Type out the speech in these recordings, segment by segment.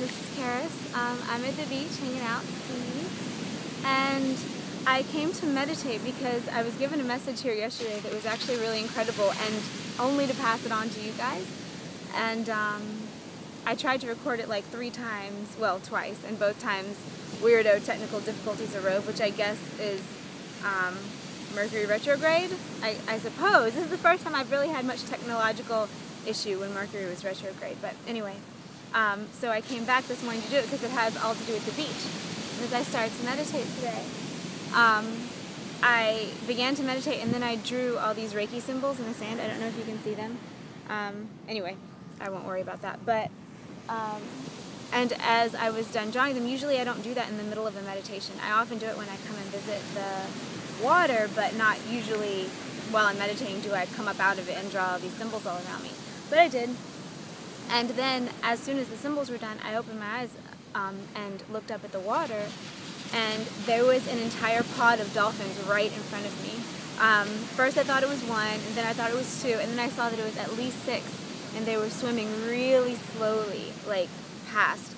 this is Charis. I'm at the beach hanging out, and I came to meditate because I was given a message here yesterday that was actually really incredible, and only to pass it on to you guys. And I tried to record it like 3 times, well, twice, and both times weirdo technical difficulties arose, which I guess is Mercury retrograde, I suppose. This is the first time I've really had much technological issue when Mercury was retrograde, but anyway. So I came back this morning to do it because it has all to do with the beach. And as I started to meditate today, I began to meditate, and then I drew all these Reiki symbols in the sand. I don't know if you can see them. Anyway, I won't worry about that. But and as I was done drawing them, usually I don't do that in the middle of a meditation. I often do it when I come and visit the water, but not usually while I'm meditating do I come up out of it and draw all these symbols all around me. But I did. And then, as soon as the symbols were done, I opened my eyes and looked up at the water, and there was an entire pod of dolphins right in front of me. First I thought it was 1, and then I thought it was 2, and then I saw that it was at least 6, and they were swimming really slowly, like past.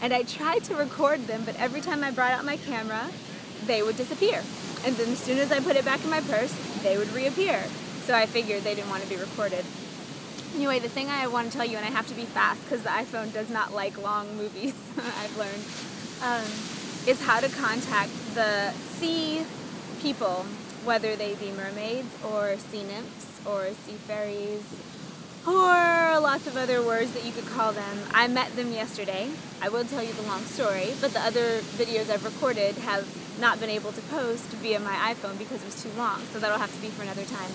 And I tried to record them, but every time I brought out my camera, they would disappear. And then as soon as I put it back in my purse, they would reappear. So I figured they didn't want to be recorded. Anyway, the thing I want to tell you, and I have to be fast because the iPhone does not like long movies, I've learned, is how to contact the sea people, whether they be mermaids or sea nymphs or sea fairies or lots of other words that you could call them. I met them yesterday. I will tell you the long story, but the other videos I've recorded have not been able to post via my iPhone because it was too long, so that'll have to be for another time.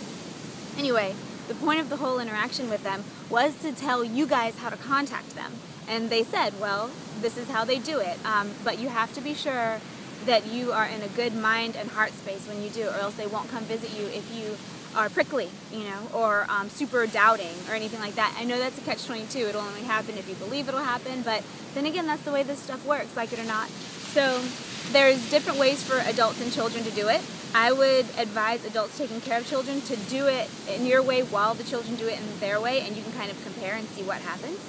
Anyway, the point of the whole interaction with them was to tell you guys how to contact them. And they said, well, this is how they do it, but you have to be sure that you are in a good mind and heart space when you do, or else they won't come visit you if you are prickly, you know, or super doubting or anything like that. I know that's a catch-22. It'll only happen if you believe it'll happen, but then again, that's the way this stuff works, like it or not. So there's different ways for adults and children to do it. I would advise adults taking care of children to do it in your way while the children do it in their way, and you can kind of compare and see what happens.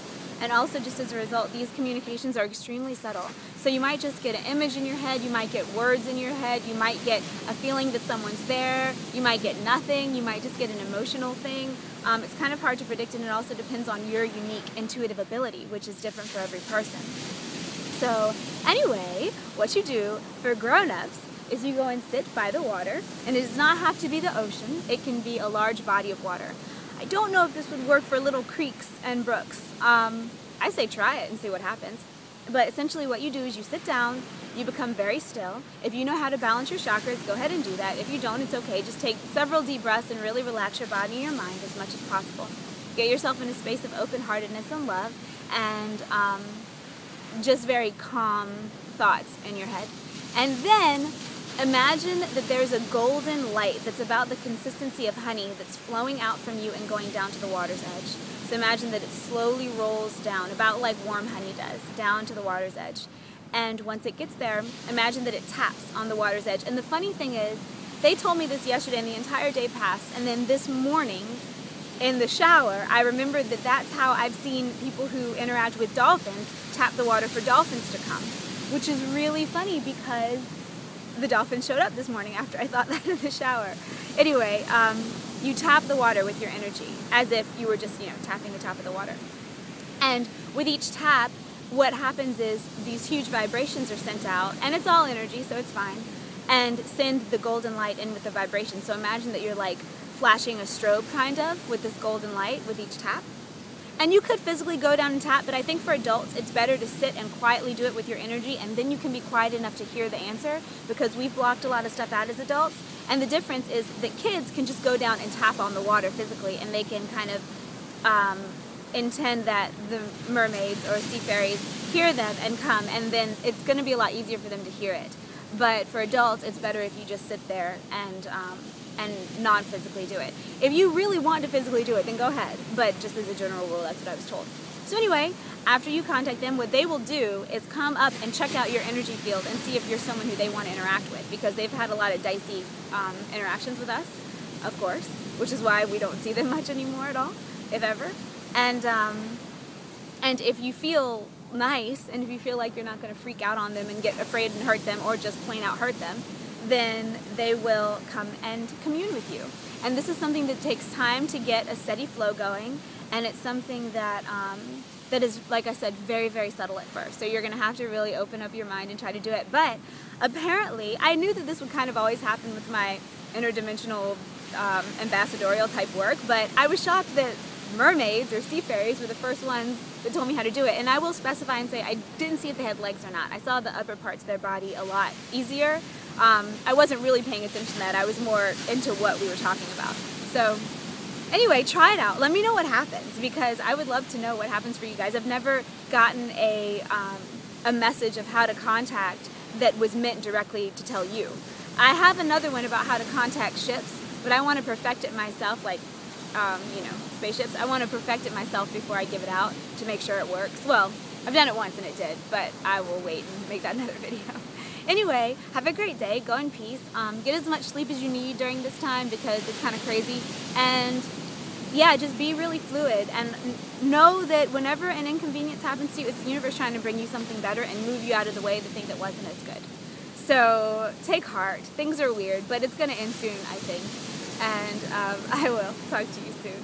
And also, just as a result, these communications are extremely subtle. So you might just get an image in your head, you might get words in your head, you might get a feeling that someone's there, you might get nothing, you might just get an emotional thing. It's kind of hard to predict, and it also depends on your unique intuitive ability, which is different for every person. So anyway, what you do for grown-ups is you go and sit by the water, and it does not have to be the ocean, it can be a large body of water. I don't know if this would work for little creeks and brooks. I say try it and see what happens. But essentially what you do is you sit down, you become very still. If you know how to balance your chakras, go ahead and do that. If you don't, it's okay. Just take several deep breaths and really relax your body and your mind as much as possible. Get yourself in a space of open-heartedness and love, and just very calm thoughts in your head. And then imagine that there's a golden light that's about the consistency of honey that's flowing out from you and going down to the water's edge. So imagine that it slowly rolls down, about like warm honey does, down to the water's edge. And once it gets there, imagine that it taps on the water's edge. And the funny thing is, they told me this yesterday and the entire day passed, and then this morning in the shower, I remembered that that's how I've seen people who interact with dolphins tap the water for dolphins to come, which is really funny because the dolphins showed up this morning after I thought that in the shower. Anyway, you tap the water with your energy as if you were just, tapping the top of the water. And with each tap, what happens is these huge vibrations are sent out, and it's all energy, so it's fine, and send the golden light in with the vibration. So imagine that you're like flashing a strobe kind of with this golden light with each tap. And you could physically go down and tap, but I think for adults it's better to sit and quietly do it with your energy, and then you can be quiet enough to hear the answer, because we've blocked a lot of stuff out as adults. And the difference is that kids can just go down and tap on the water physically, and they can kind of intend that the mermaids or sea fairies hear them and come, and then it's going to be a lot easier for them to hear it. But for adults, it's better if you just sit there and non-physically do it. If you really want to physically do it, then go ahead. But just as a general rule, that's what I was told. So anyway, after you contact them, what they will do is come up and check out your energy field and see if you're someone who they want to interact with, because they've had a lot of dicey interactions with us, of course, which is why we don't see them much anymore at all, if ever. And if you feel nice, and if you feel like you're not going to freak out on them and get afraid and hurt them, or just plain out hurt them, then they will come and commune with you. And this is something that takes time to get a steady flow going, and it's something that that is, like I said, very, very subtle at first. So you're going to have to really open up your mind and try to do it. But apparently, I knew that this would kind of always happen with my interdimensional ambassadorial type work, but I was shocked that mermaids or sea fairies were the first ones that told me how to do it. And I will specify and say I didn't see if they had legs or not. I saw the upper parts of their body a lot easier. I wasn't really paying attention to that. I was more into what we were talking about. So anyway, try it out. Let me know what happens, because I would love to know what happens for you guys. I've never gotten a message of how to contact that was meant directly to tell you. I have another one about how to contact ships, but I want to perfect it myself, like, you know, spaceships. I want to perfect it myself before I give it out to make sure it works. Well, I've done it once and it did, but I will wait and make that another video. Anyway, have a great day. Go in peace. Get as much sleep as you need during this time, because it's kind of crazy. And yeah, just be really fluid, and know that whenever an inconvenience happens to you, it's the universe trying to bring you something better and move you out of the way of the thing that wasn't as good. So take heart. Things are weird, but it's going to end soon, I think. And I will talk to you soon.